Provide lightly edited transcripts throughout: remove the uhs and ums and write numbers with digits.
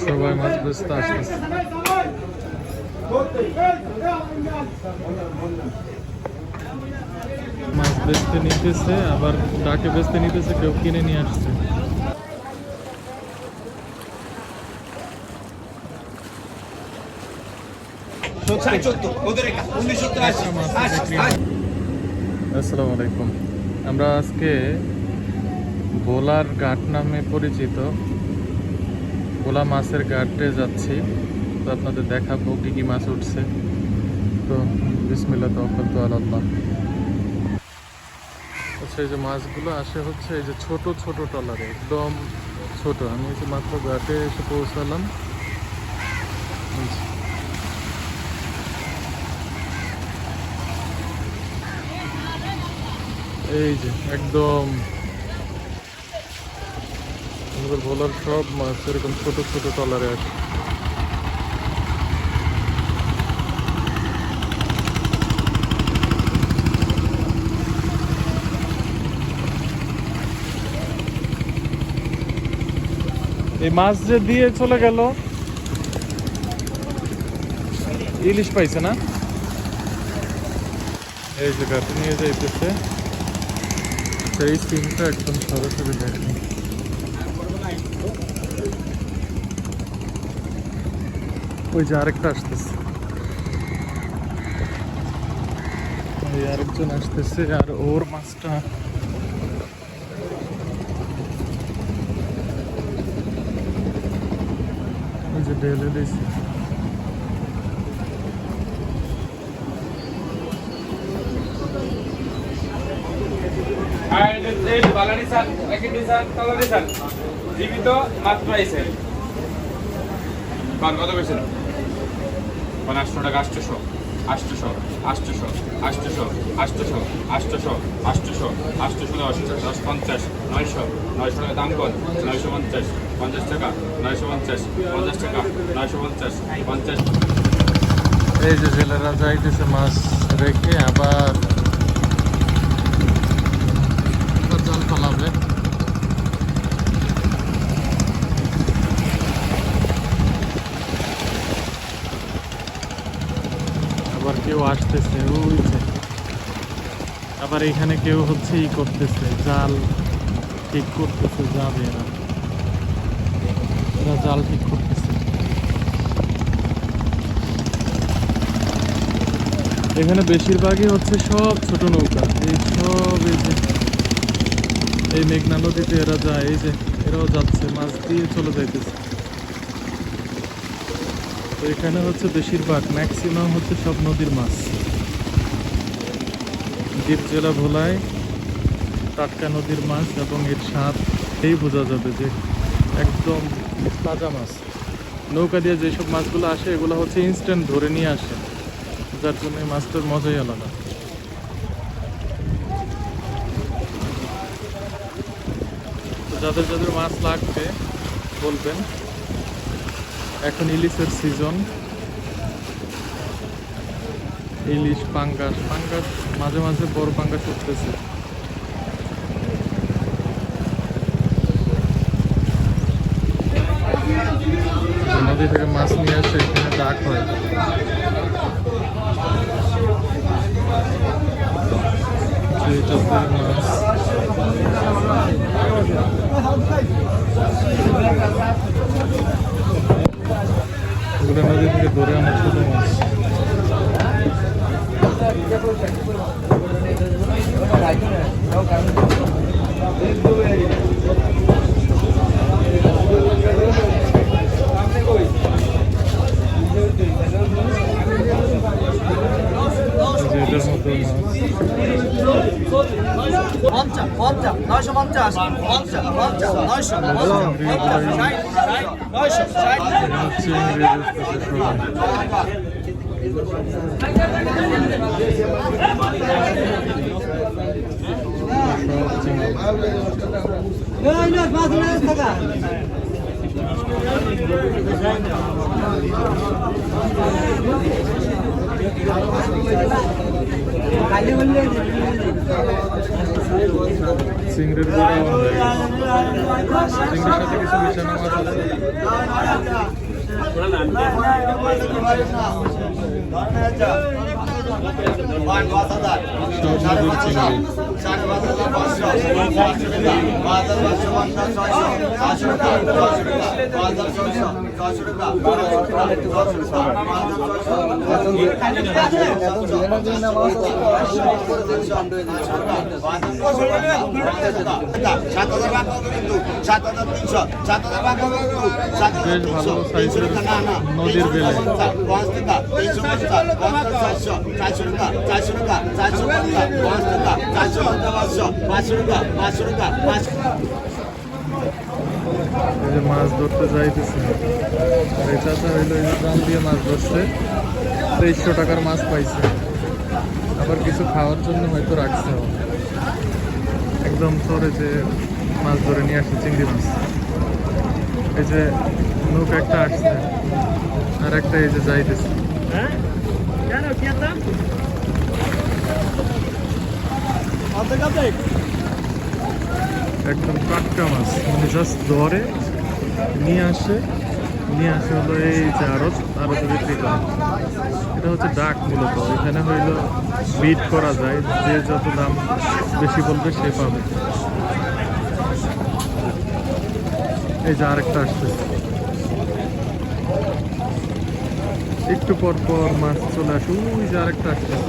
সবাই মাছ বেচতে আসতেছে। মাছ বেচতে নিতেছে, আবার ডাকে বেচতে নিতেছে, কেউ কিনে নিয়ে আসছে। আসসালামু আলাইকুম। আমরা আজকে ভোলার ঘাট নামে পরিচিত ভোলা মাছের ঘাটে যাচ্ছি। তো আপনাদের দেখাবো কি কি মাছ উঠছে। তো বিসমিল্লাহ তাওয়াক্কালতু আলাল্লাহ। আচ্ছা, এই যে মাছগুলো আসে হচ্ছে এই যে ছোট ছোট ট্রলারে, একদম ছোট। আমি এই যে মাত্র ঘাটে এসে পৌঁছালাম। এই যে একদম আমাদের ভোলার সব মাছ এরকম ছোট ছোট ট্রলারে আসে। এই মাছ যে দিয়ে চলে গেল, ইলিশ পাইছে না? এই যে ঘাটে নিয়ে যাইতেছে, সেই সিনটা একদম সরাসরি দেখেন। ওই যে আরেকটা আসতেছে, ওই আরেকজন আসতেছে, আর ওর মাছটা ওই যে ঢেলে দিয়েছে। জীবিত মাত্র আইছে কত পেয়েছিল? 800 টাকা, 800, 800, 800, 800, 800, 800, 800, 810, 1050, 900, 900 টাকা দাম কর, 950, 50 টাকা, 950, 50 টাকা, 950, 50। এই যে জেলেরা যাইতেছে মাছ রেখে, আবার জাল ফেলাবে। আবার কেউ আসতেছে, ওই যে আবার এখানে কেউ হচ্ছে ই করতেছে, জাল ঠিক করতেছে, যাবে এরা জাল ঠিক করতেছে। এখানে বেশিরভাগই হচ্ছে সব ছোট নৌকা, এই সব এই যে এই মেঘনা নদীতে এরা যায়, এই যে এরাও যাচ্ছে, মাছ দিয়ে চলে যাইতেছে। তো এখানে হচ্ছে বেশিরভাগ ম্যাক্সিমাম হচ্ছে সব নদীর মাছ। দ্বীপ জেলা ভোলায় টাটকা নদীর মাছ, এবং এর স্বাদ এই বোঝা যাবে যে একদম তাজা মাছ। নৌকা দিয়ে যেসব মাছগুলো আসে এগুলো হচ্ছে ইনস্ট্যান্ট ধরে নিয়ে আসে, যার জন্য এই মাছটার মজাই আলাদা। তো যাদের যাদের মাছ লাগবে বলবেন। এখন ইলিশের সিজন, ইলিশ, পাঙ্গাস মাঝে মাঝে বড় পাঙ্গাস উঠতেছে। নদী থেকে মাছ নিয়ে আসে, এখানে ডাক হয়। মাছ এগুলো নদী থেকে ধরে আনা ছোট মাছ। এটার মতো কালি বললে চিংড়ির গুঁড়া অন হয়ে গেছে। চিংড়ির সাথে কিছু মিশানো মাছ আছে। সব নদীর চিংড়ি। বেশ ভালো সাইজের নদীর বেলে। এই যে মাছ ধরতে যাইতেছে, আর এই চাচা হইলো এই যে জাল দিয়ে মাছ ধরছে, 2300 টাকার মাছ পাইছে। আবার কিছু খাওয়ার জন্য হয়তো রাখছে। একদম চরে যে মাছ ধরে নিয়ে আসছে চিংড়ি মাছ। এই যে নৌকা একটা আসছে, আর একটা এই যে যাইতেছে। একদম টাটকা মাছ, মানে জাস্ট ধরে নিয়ে আসে হলো এই যে আড়ত বিক্রি করে। এটা হচ্ছে ডাক মূলত। এখানে হইলো বিট করা যায়, যে যত দাম বেশি বলবে সে পাবে। এই যে আরেকটা আসতেছে, একটু পর পর মাছ চলে আসে। ওই যে আরেকটা আসতেছে।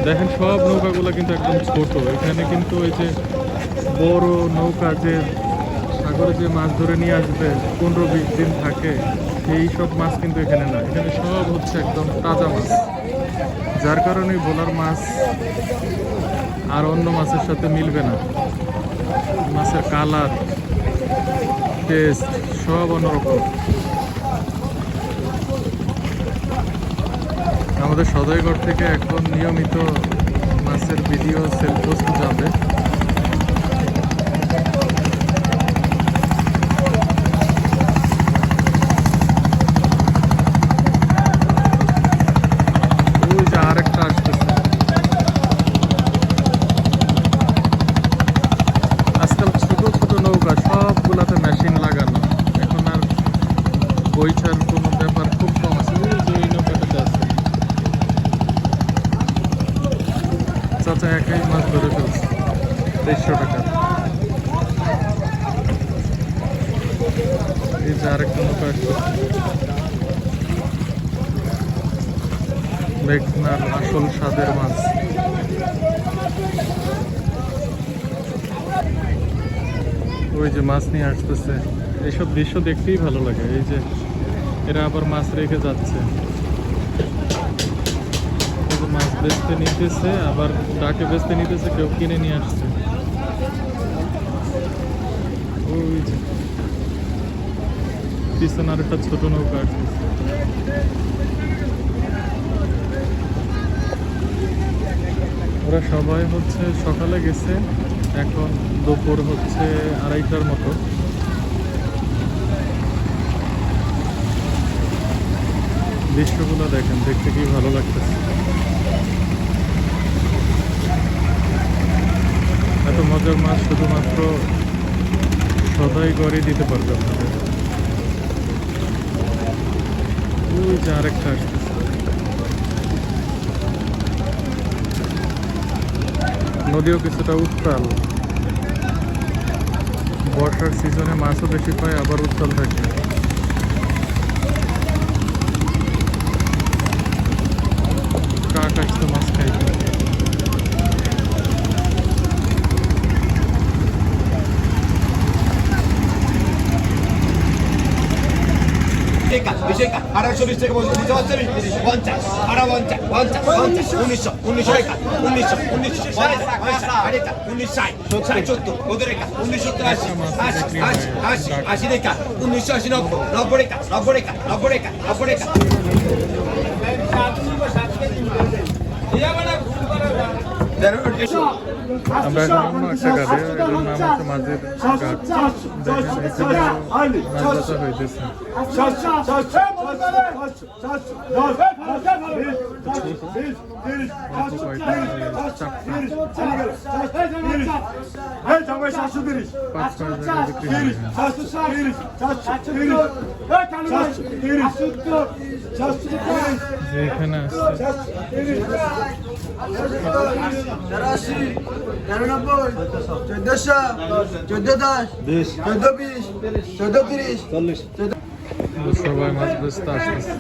দেখেন সব নৌকাগুলো কিন্তু একদম ছোট। এখানে কিন্তু ওই যে বড় নৌকা যে সাগরে যে মাছ ধরে নিয়ে আসবে 15-20 দিন থাকে, এই সব মাছ কিন্তু এখানে না। এখানে সব হচ্ছে একদম তাজা মাছ, যার কারণে ভোলার মাছ আর অন্য মাছের সাথে মিলবে না। মাছের কালার, টেস্ট সব অন্যরকম। আমাদের সদয়গড় থেকে এখন নিয়মিত মাছের ভিডিও সেল পোস্ট যাবে। ওই যে আরেকটা আসতেছে। আজকাল ছোট ছোট নৌকা সবগুলাতে মেশিন লাগানো, এখন আর বইটার কোনো ব্যাপার খুব কম আছে। ওই নৌকাটাতে আছে চাচা একাই মাছ ধরে ফেলছে 2300 টাকা। এই যে আরেকটা নৌকা আসতেছে। মেঘনার আসল স্বাদের মাছ। ওই যে মাছ নিয়ে আসতেছে। এইসব দৃশ্য দেখতেই ভালো লাগে। এই যে এরা আবার মাছ রেখে যাচ্ছে, মাছ বেচতে নিতেছে, আবার ডাকে বেচতে নিতেছে, কেউ কিনে নিয়ে আসছে। ওই যে পিছনে আর একটা ছোট নৌকা আসতেছে। ওরা সবাই হচ্ছে সকালে গেছে, এখন দুপুর হচ্ছে 2:30টার মতো। দৃশ্যগুলো দেখেন, দেখতে কি ভালো লাগতেছে। এত মজার মাছ শুধুমাত্র সদয়গড়ই দিতে পারবে আপনাদের। ওই যে আরেকটা আসতেছে। নদীও কিছুটা উত্তাল। বর্ষার সিজনে মাছও বেশি পায়, আবার উত্তাল থাকে। কাক আসতো মাছ খাইতে। টাকা 220 টাকা বলছি, দিতে পারছি 50 আড়া 50 50 1900 1900 ওদের টাকা 1970 80 টাকা 1980 90 টাকা 90 টাকা 90 টাকা 90 টাকা 90 টাকা আমরা এখন অন্য একটা ঘাটে, এটার নাম হচ্ছে মাঝের ঘাট। দেখেন এখানে মাছ বেচা হইতেছে। পাঁচ টাকা বিক্রি হয় যে এখানে আছে 1430 সবাই মাছ বেচতে আসতেছে।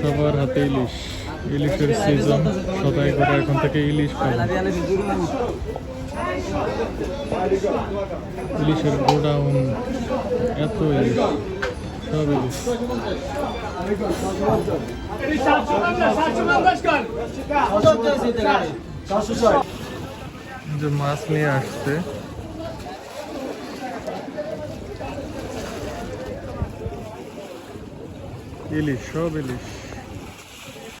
সবার হাতে ইলিশ, ইলিশের সিজন, সবাই করে এখন থেকে ইলিশ পাবে। ইলিশের গোডাউন, এত ইলিশ, সব ইলিশ। যে মাছ নিয়ে আসছে, ইলিশ, সব ইলিশ।